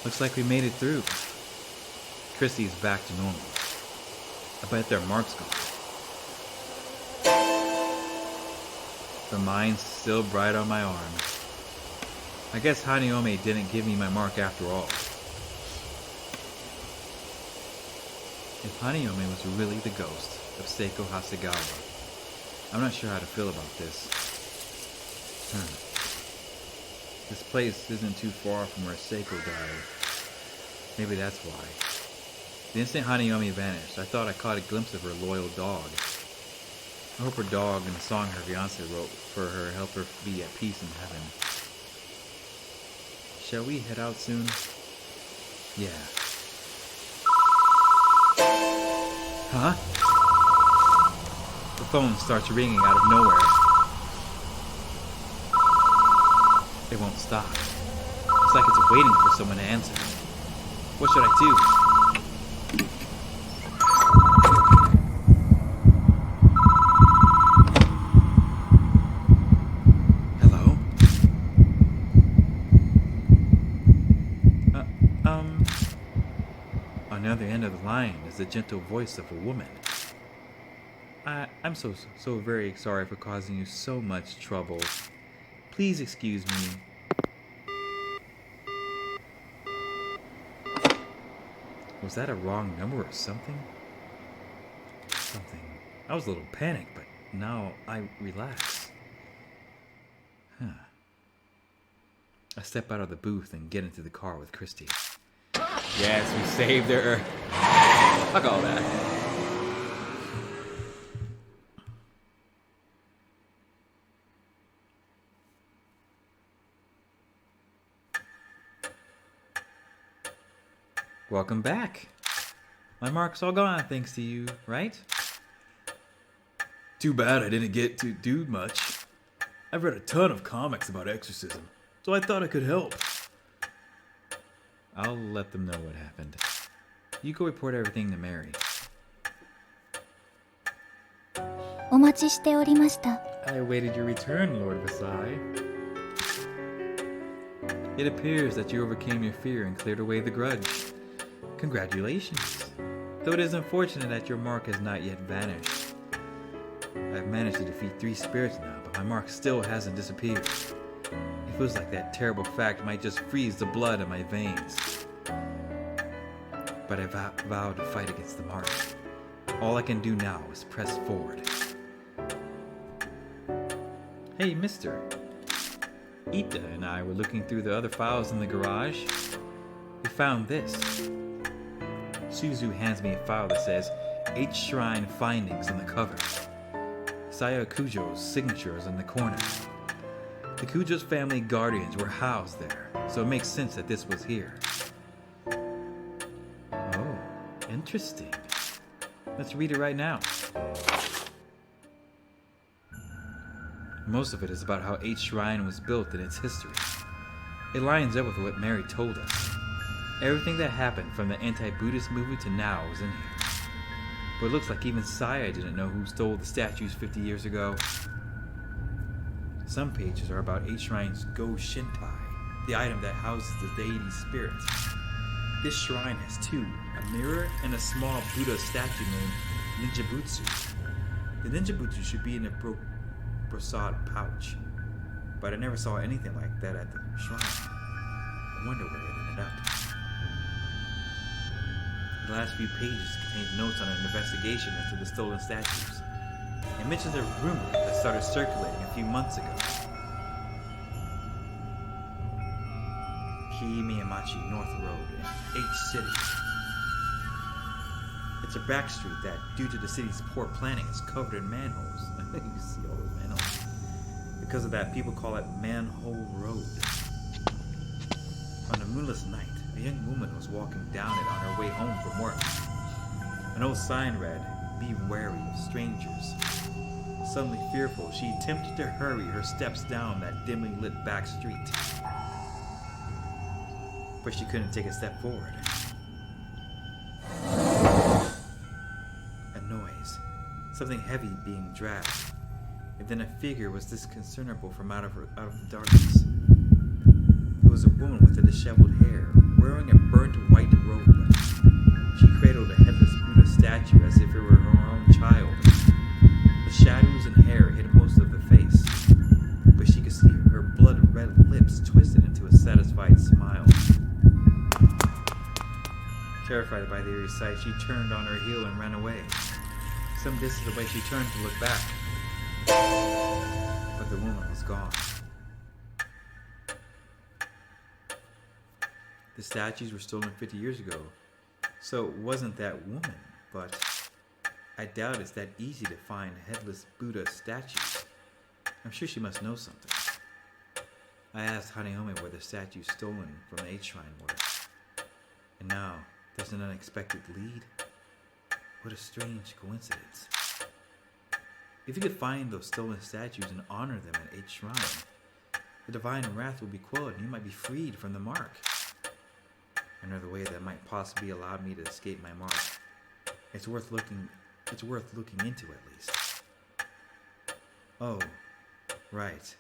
Looks like we made it through. Christy is back to normal. I bet their mark's gone. The mine's still bright on my arm. I guess Hanayome didn't give me my mark after all. If Hanayome was really the ghost of Seiko Hasegawa, I'm not sure how to feel about this. This place isn't too far from where Seiko died. Maybe that's why. The instant Hanayome vanished, I thought I caught a glimpse of her loyal dog. I hope her dog and the song her fiancé wrote for her help her be at peace in heaven. Shall we head out soon? Yeah. Huh? The phone starts ringing out of nowhere. It won't stop. It's like it's waiting for someone to answer. What should I do? the line is the gentle voice of a woman. I'm so very sorry for causing you so much trouble. Please excuse me. Was that a wrong number or something? I was a little panicked, but now I relax. I step out of the booth and get into the car with Christy. Yes, we saved her. Fuck all that. Welcome back. My mark's all gone thanks to you, right? Too bad I didn't get to do much. I've read a ton of comics about exorcism, so I thought I could help. I'll let them know what happened. You go report everything to Mary. お待ちしておりました。 I awaited your return, Lord Versailles. It appears that you overcame your fear and cleared away the grudge. Congratulations. Though it is unfortunate that your mark has not yet vanished. I've managed to defeat 3 spirits now, but my mark still hasn't disappeared. It feels like that terrible fact might just freeze the blood in my veins. But I vowed to fight against the mark. All I can do now is press forward. Hey, mister. Ita and I were looking through the other files in the garage. We found this. Suzu hands me a file that says 8 Shrine Findings on the cover. Saya Kujo's signature is in the corner. The Kujo's family guardians were housed there, so it makes sense that this was here. Oh, interesting. Let's read it right now. Most of it is about how 8 Shrine was built and its history. It lines up with what Mary told us. Everything that happened from the anti-Buddhist movement to now is in here. But it looks like even Saya didn't know who stole the statues 50 years ago. Some pages are about 8 Shrine's Go Shintai, the item that houses the deity's spirit. This shrine has 2, a mirror and a small Buddha statue named Ninjabutsu. The Ninjabutsu should be in a prasad pouch, but I never saw anything like that at the shrine. I wonder where it ended up. The last few pages contains notes on an investigation into the stolen statues. It mentions a rumor that started circulating a few months ago. Miyamachi North Road in H City. It's a back street that, due to the city's poor planning, is covered in manholes. You can see all those manholes. Because of that, people call it Manhole Road. On a moonless night, a young woman was walking down it on her way home from work. An old sign read, "Be wary of strangers." Suddenly fearful, she attempted to hurry her steps down that dimly lit back street. But she couldn't take a step forward. A noise, something heavy being dragged, and then a figure was discernible from out of the darkness. It was a woman with a disheveled hair, wearing a burnt white robe. She cradled a headless Buddha statue as if it were her own child. The shadows and hair hid most of the face, but she could see her blood-red lips twisted into a satisfied smile. Terrified by the eerie sight, she turned on her heel and ran away. Some distance away, she turned to look back, but the woman was gone. The statues were stolen 50 years ago, so it wasn't that woman, but I doubt it's that easy to find headless Buddha statues. I'm sure she must know something. I asked Hanayome where the statues stolen from the 8 Shrine were, and now there's an unexpected lead. What a strange coincidence. If you could find those stolen statues and honor them at 8 Shrine, the divine wrath will be quelled and you might be freed from the mark. Another way that might possibly allow me to escape my mark. It's worth looking into at least. Oh, right.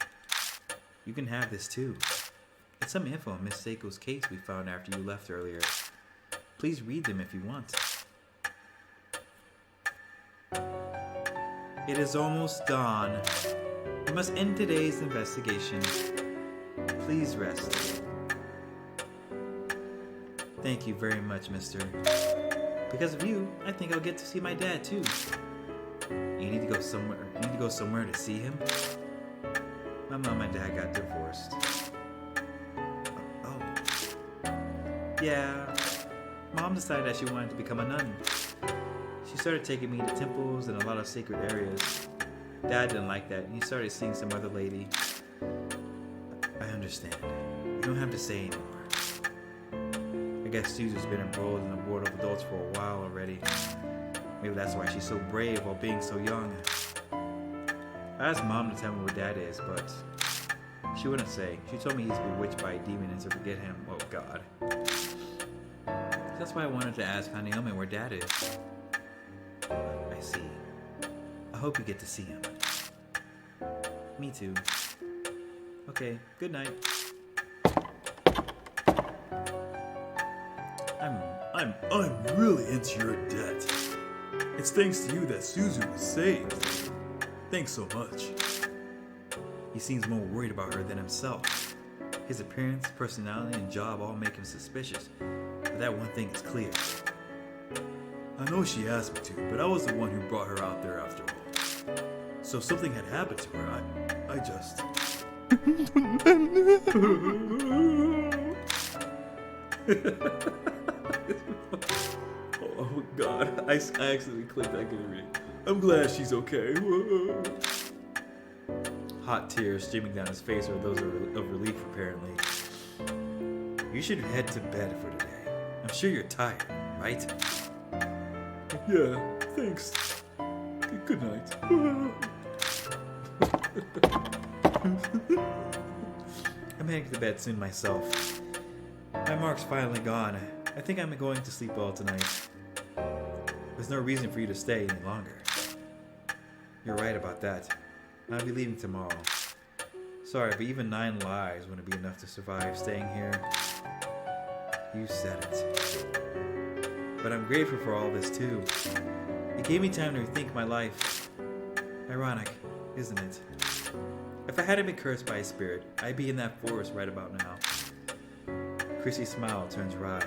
You can have this too. It's some info on Miss Seiko's case we found after you left earlier. Please read them if you want. It is almost dawn. We must end today's investigation. Please rest. Thank you very much, mister. Because of you, I think I'll get to see my dad too. You need to go somewhere. You need to go somewhere to see him? My mom and dad got divorced. Oh. Yeah. Mom decided that she wanted to become a nun. She started taking me to temples and a lot of sacred areas. Dad didn't like that, and he started seeing some other lady. I understand. You don't have to say anymore. I guess Susie's been enrolled in the Board of Adults for a while already. Maybe that's why she's so brave while being so young. I asked Mom to tell me where Dad is, but she wouldn't say. She told me he's bewitched by a demon and to forget him. Oh God. That's why I wanted to ask Hanayome where Dad is. I see. I hope you get to see him. Me too. Okay, good night. I'm really into your debt. It's thanks to you that Suzu was saved. Thanks so much. He seems more worried about her than himself. His appearance, personality, and job all make him suspicious. But that one thing is clear. I know she asked me to, but I was the one who brought her out there after all. So if something had happened to her, I just... Oh God, I accidentally clicked that good read. I'm glad she's okay. Hot tears streaming down his face are those of relief, apparently. You should head to bed for today. I'm sure you're tired, right? Yeah, thanks. Good night. I'm heading to bed soon myself. My mark's finally gone. I think I'm going to sleep well tonight. There's no reason for you to stay any longer. You're right about that. I'll be leaving tomorrow. Sorry, but even 9 lives wouldn't be enough to survive staying here. You said it. But I'm grateful for all this too. It gave me time to rethink my life. Ironic, isn't it? If I hadn't been cursed by a spirit, I'd be in that forest right about now. Chrissy's smile turns wry.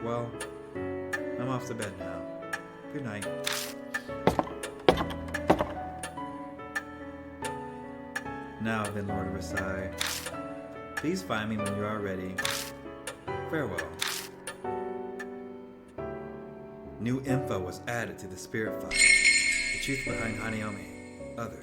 Well, I'm off to bed now. Good night. Now then, Lord of Versailles, please find me when you are ready. Farewell. New info was added to the spirit file. The truth behind Hanayome. Other.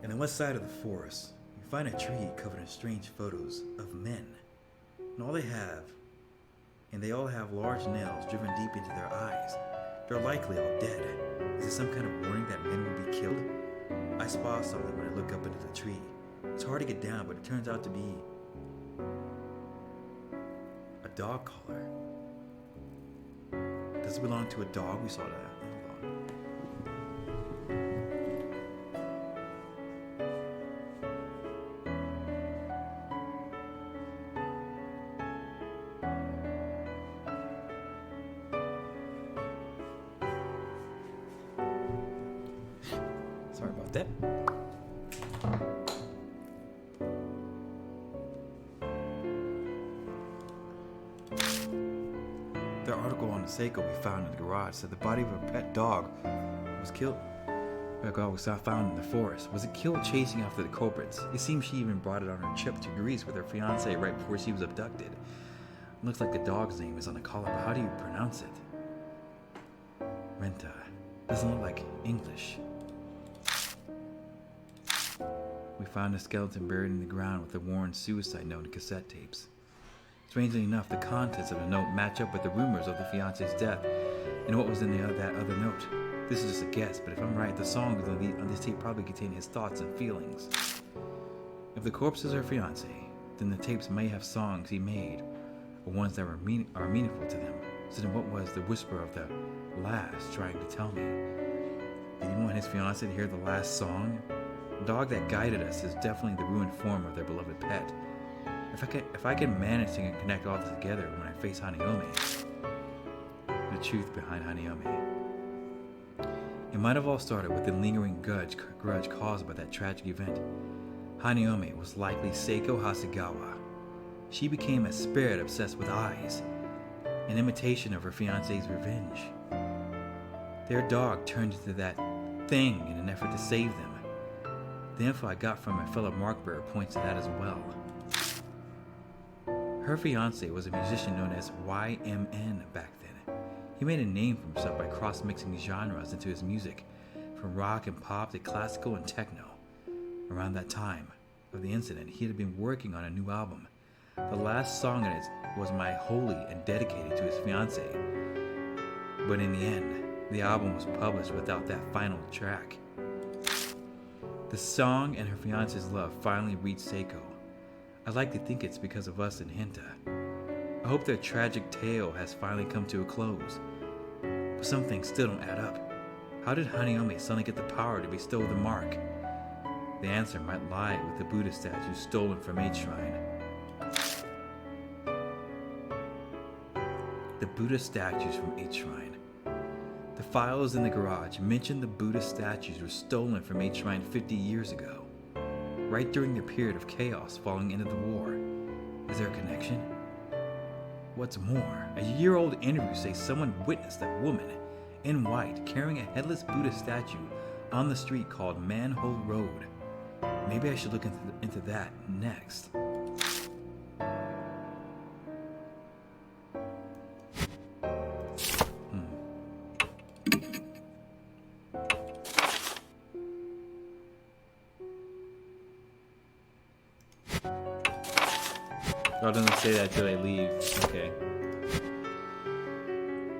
On the west side of the forest, you find a tree covered in strange photos of men. And they all have large nails driven deep into their eyes. They're likely all dead. Is it some kind of warning that men will be killed? I spot something when I look up into the tree. It's hard to get down, but it turns out to be a dog collar. Does it belong to a dog? We saw that. Hold on. Sorry about that. The article on the Seiko we found in the garage said the body of a pet dog was killed. The dog was not found in the forest. Was it killed chasing after the culprits? It seems she even brought it on her trip to Greece with her fiance right before she was abducted. It looks like the dog's name is on the collar, but how do you pronounce it? Renta. Doesn't look like English. We found a skeleton buried in the ground with a worn suicide note and cassette tapes. Strangely enough, the contents of the note match up with the rumors of the fiance's death and what was in that other note. This is just a guess, but if I'm right, the songs on this tape probably contain his thoughts and feelings. If the corpse is her fiance, then the tapes may have songs he made, or ones that are meaningful to them. So then what was the whisper of the last trying to tell me? Did he want his fiancée to hear the last song? The dog that guided us is definitely the ruined form of their beloved pet. If I can manage to connect all this together when I face Hanayome, the truth behind Hanayome. It might have all started with the lingering grudge caused by that tragic event. Hanayome was likely Seiko Hasegawa. She became a spirit obsessed with eyes, an imitation of her fiancé's revenge. Their dog turned into that thing in an effort to save them. The info I got from my fellow Markbearer points to that as well. Her fiancé was a musician known as YMN back then. He made a name for himself by cross-mixing genres into his music, from rock and pop to classical and techno. Around that time of the incident, he had been working on a new album. The last song in it was My Holy and dedicated to his fiancée. But in the end, the album was published without that final track. The song and her fiancé's love finally reached Seiko. I'd like to think it's because of us in Hinta. I hope their tragic tale has finally come to a close. But some things still don't add up. How did Hanayome suddenly get the power to bestow the mark? The answer might lie with the Buddha statue stolen from VIII Shrine. The Buddha statues from VIII Shrine. The files in the garage mention the Buddha statues were stolen from VIII Shrine 50 years ago, right during the period of chaos following into the war. Is there a connection? What's more, a year-old interview says someone witnessed a woman in white carrying a headless Buddha statue on the street called Manhole Road. Maybe I should look into that next. Oh, it doesn't say that till I leave. Okay.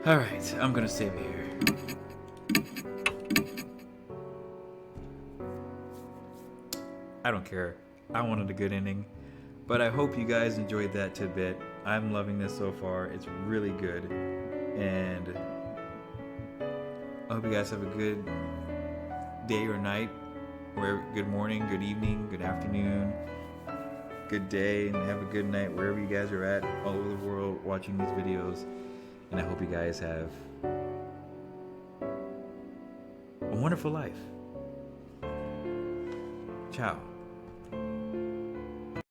Alright, I'm gonna save it here. I don't care. I wanted a good ending. But I hope you guys enjoyed that tidbit. I'm loving this so far. It's really good. And I hope you guys have a good day or night. Or good morning, good evening, good afternoon, good day, and have a good night wherever you guys are at all over the world watching these videos. And I hope you guys have a wonderful life. Ciao.